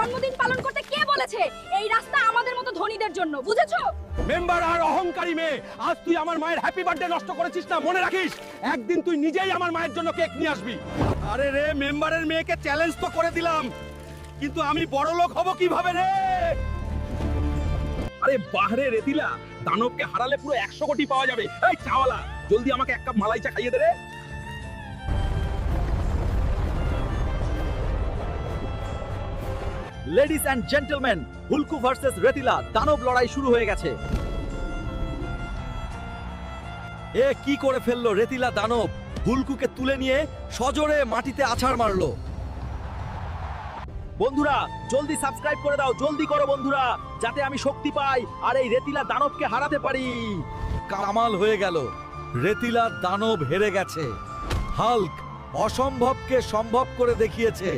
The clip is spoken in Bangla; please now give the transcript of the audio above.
জন্মদিন পালন করতে কে বলেছে? এই রাস্তা আমাদের মতো ধনীদের জন্য, বুঝেছো? মেম্বার আর অহংকারী মেয়ে, আজ তুই আমার মায়ের হ্যাপি বার্থডে নষ্ট করেছিস না, মনে রাখিস একদিন তুই নিজেই আমার মায়ের জন্য কেক নিয়ে আসবি। আরে রে, মেম্বারের মেয়েকে চ্যালেঞ্জ তো করে দিলাম, কিন্তু আমি বড় লোক হব কিভাবে রে? আরে বাহরে রেতিলা, দানবকে হারালে পুরো 100 কোটি পাওয়া যাবে। এই চাওয়ালা, জলদি আমাকে এক কাপ মালাই চা খাইয়ে দে রে। লেডিস অ্যান্ড জেন্টলম্যান, হুলকু ভার্সেস রেতিলা দানব লড়াই শুরু হয়ে গেছে। এ কি করে ফেললো রেতিলা দানব, হুলকুকে তুলে নিয়ে সজোরে মাটিতে আছাড় মারলো। বন্ধুরা জলদি সাবস্ক্রাইব করে দাও, জলদি করো বন্ধুরা, যাতে আমি শক্তি পাই আর এই রেতিলা দানবকে হারাতে পারি। কামাল হয়ে গেল, রেতিলা দানব হেরে গেছে। হাল্ক অসম্ভবকে সম্ভব করে দেখিয়েছে।